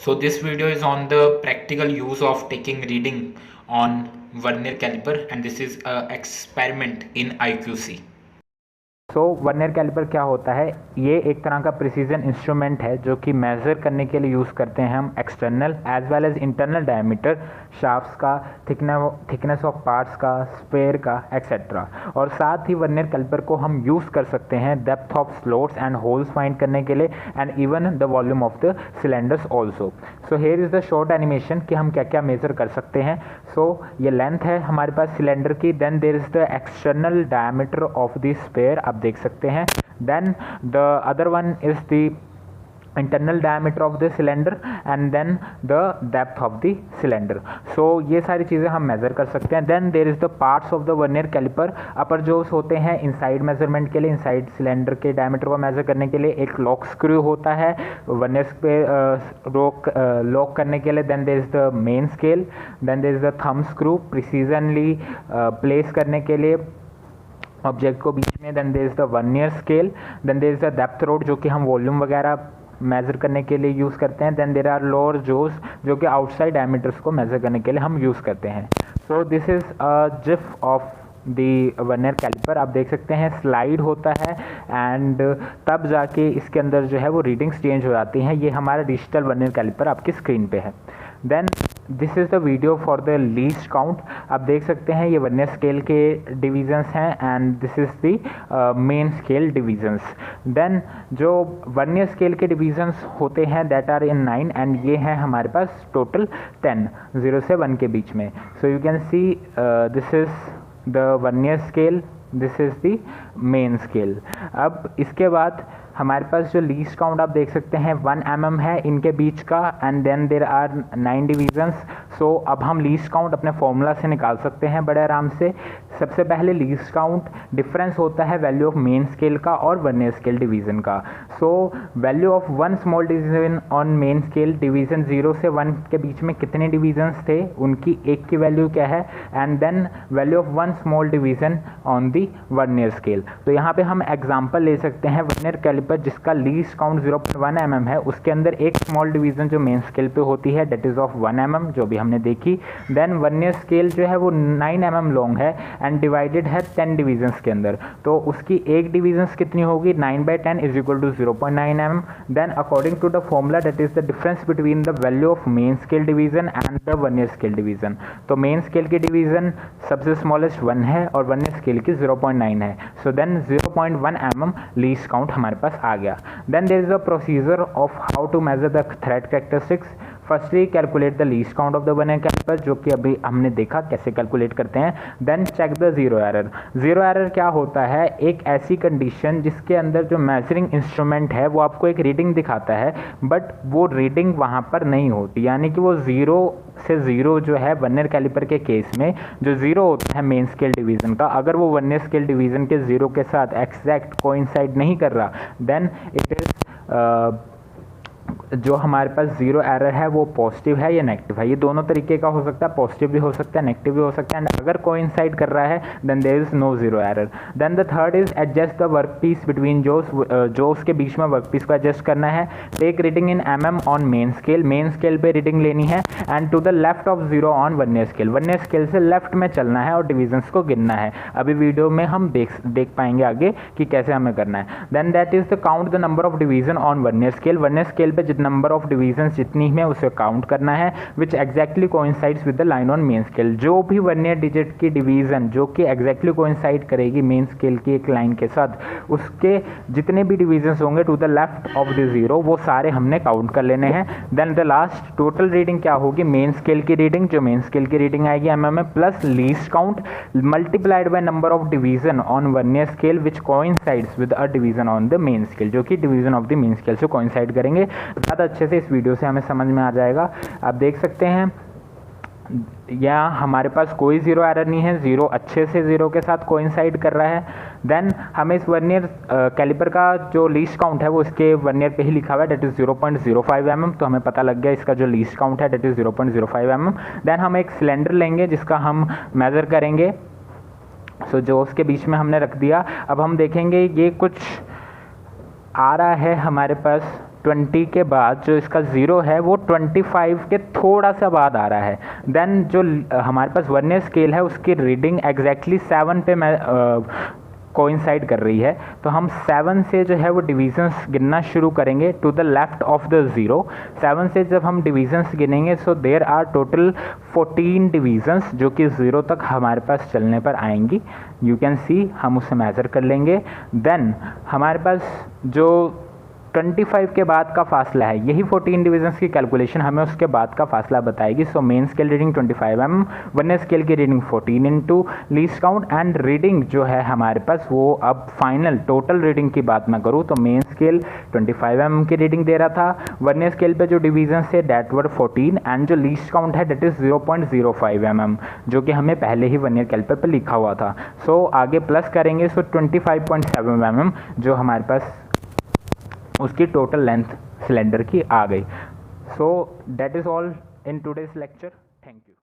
So this video is on the practical use of taking reading on vernier caliper, and this is a experiment in IQC. So vernier caliper क्या होता है? ये एक तरह का precision instrument है जो कि मेज़र करने के लिए यूज़ करते हैं हम external as well as internal diameter, shafts का, थिकनेस ऑफ पार्ट्स का, स्पेयर का, एक्सेट्रा। और साथ ही वर्नियर कैलिपर को हम यूज़ कर सकते हैं depth of slots and holes find करने के लिए and even the volume of the cylinders also. So here is the short animation कि हम क्या क्या मेज़र कर सकते हैं। सो ये लेंथ है हमारे पास सिलेंडर की, then there is the external diameter of the spare, आप देख सकते हैं। Then the other one is the internal diameter of the cylinder and then the depth of the cylinder. So ये सारी चीज़ें हम मेज़र कर सकते हैं। Then there is the parts of the vernier calliper. Upper jaws होते हैं inside measurement के लिए, इनसाइड सिलेंडर के डायमीटर को मेज़र करने के लिए। एक लॉक स्क्रू होता है वर्नियर पे लॉक करने के लिए। Then there is the main scale, then there is the thumb screw precisely place करने के लिए ऑब्जेक्ट को बीच में। Then there is the vernier scale, then there is the depth rod जो कि हम वॉल्यूम वगैरह मेज़र करने के लिए यूज़ करते हैं। देन देयर आर लोअर जोस जो कि आउटसाइड डायमीटर्स को मेज़र करने के लिए हम यूज़ करते हैं। So this is a GIF of the vernier caliper. आप देख सकते हैं स्लाइड होता है एंड तब जाके इसके अंदर जो है वो रीडिंग्स चेंज हो जाती हैं। ये हमारा डिजिटल वर्नियर कैलिपर आपकी स्क्रीन पे है। Then this is the video for the least count. आप देख सकते हैं ये वर्नियर स्केल के डिवीजन्स हैं and this is the main scale divisions. Then जो वर्नियर स्केल के डिवीजन्स होते हैं दैट आर इन 9 एंड ये हैं हमारे पास टोटल 10, 0 से 1 के बीच में। So you can see this is the vernier scale, this is the main scale. अब इसके बाद हमारे पास जो लीस्ट काउंट आप देख सकते हैं 1 mm है इनके बीच का and then there are 9 divisions. So अब हम लीस्ट काउंट अपने फॉर्मूला से निकाल सकते हैं बड़े आराम से। सबसे पहले लीस्ट काउंट डिफरेंस होता है वैल्यू ऑफ मेन स्केल का और वर्नियर स्केल डिवीज़न का। So value of 1 small division on main scale division 0 से 1 के बीच में कितने डिवीजन्स थे, उनकी एक की वैल्यू क्या है, and then value of 1 small division on the vernier scale. तो यहाँ पे हम एग्जाम्पल ले सकते हैं वर्नियर कैलिपर जिसका लीस्ट काउंट 0.1 mm है, उसके अंदर एक स्मॉल डिवीज़न जो मेन स्केल पे होती है डेट इज़ ऑफ 1 mm जो भी हमने देखी। देन वर्नियर स्केल जो है वो 9 mm लॉन्ग है एंड डिवाइडेड है 10 डिवीजन्स के अंदर, तो उसकी एक डिवीजन्स कितनी होगी 9/10 is equal to 0.9 mm। Then according to the formula that is the difference between the value of main scale division and the vernier scale division. तो मेन स्केल की डिवीजन सबसे स्मॉलेस्ट 1 है और वर्नियर स्केल की 0.9 है। So then 0.1 mm least count हमारे पास आ गया। Then there is a procedure of how to measure the thread characteristics. Firstly calculate the least count of the vernier caliper जो कि अभी हमने देखा कैसे कैलकुलेट करते हैं। Then check the zero error. Zero error क्या होता है? एक ऐसी कंडीशन जिसके अंदर जो मेजरिंग इंस्ट्रूमेंट है वो आपको एक रीडिंग दिखाता है बट वो रीडिंग वहाँ पर नहीं होती, यानी कि वो 0 से 0 जो है वर्नियर कैलिपर के केस में जो 0 होता है मेन स्केल डिवीज़न का, अगर वो वर्नियर स्केल डिवीज़न के 0 के साथ एक्जैक्ट कोइंसाइड नहीं कर रहा देन इट इज़ जो हमारे पास जीरो एरर है वो पॉजिटिव है या नेगेटिव है। ये दोनों तरीके का हो सकता है, पॉजिटिव भी हो सकता है, नेगेटिव भी हो सकता है। एंड अगर कोइंसाइड कर रहा है then there is no zero error. Then the third is adjust the work piece between jaws के बीच में वर्क पीस को एडजस्ट करना है। Take reading in mm on main scale, main scale पे रीडिंग लेनी है and to the left of 0 on vernier scale, vernier scale से लेफ्ट में चलना है और डिविजन्स को गिनना है। अभी वीडियो में हम देख पाएंगे आगे कि कैसे हमें करना है। Then that is the count the number of division on vernier scale, vernier scale पे नंबर ऑफ डिवीजन्स जितनी है उसे काउंट करना है which exactly coincides with the line on main scale. जो भी वर्नियर डिजिट की डिवीजन जो कि एग्जैक्टली कोइंसाइड करेगी मेन स्केल की एक लाइन के साथ, उसके जितने भी डिवीजन्स होंगे to the left of the 0 वो सारे हमने काउंट कर लेने हैं। Then the last total reading क्या होगी, मेन स्केल की रीडिंग, जो मेन स्केल की रीडिंग आएगी mm में plus least count multiplied by number of division on vernier scale which coincides with a division on the main scale, जो कि division of the main scale से coincide करेंगे। ज़्यादा अच्छे से इस वीडियो से हमें समझ में आ जाएगा। आप देख सकते हैं यहाँ हमारे पास कोई जीरो एरर नहीं है, 0 अच्छे से 0 के साथ कोइंसाइड कर रहा है। देन हमें इस वर्नियर कैलिपर का जो लीस्ट काउंट है वो इसके वर्नियर पे ही लिखा हुआ है डेट इज़ 0.05 mm, तो हमें पता लग गया इसका जो लीस्ट काउंट है डेट इज़ 0.05 mm। देन हम एक सिलेंडर लेंगे जिसका हम मेज़र करेंगे। सो जो उसके बीच में हमने रख दिया। अब हम देखेंगे ये कुछ आ रहा है हमारे पास 20 के बाद जो इसका 0 है वो 25 के थोड़ा सा बाद आ रहा है। देन जो हमारे पास वर्नियर स्केल है उसकी रीडिंग एग्जैक्टली 7 पे मैं कोइंसाइड कर रही है, तो हम 7 से जो है वो डिविजन्स गिनना शुरू करेंगे to the left of the 0। 7 से जब हम डिविजन्स गिनेंगे so there are total 14 divisions जो कि 0 तक हमारे पास चलने पर आएंगी। यू कैन सी हम उसे मेज़र कर लेंगे। देन हमारे पास जो 25 के बाद का फासला है, यही 14 डिविजन्स की कैलकुलेशन हमें उसके बाद का फासला बताएगी। So main scale reading 25 mm, vernier scale की reading 14 into least count, and reading जो है हमारे पास वो अब फाइनल टोटल रीडिंग की बात मैं करूँ तो मेन स्केल 25 mm की रीडिंग दे रहा था, वर्नियर स्केल पे जो डिविजन्स थे डेट वर 14, एंड जो लीस्ट काउंट है डेट इज़ 0.05 mm जो कि हमें पहले ही वर्नियर कैलिपर पर लिखा हुआ था। सो आगे प्लस करेंगे सो 25.7 mm जो हमारे पास उसकी टोटल लेंथ सिलेंडर की आ गई। So that is all in today's lecture. Thank you.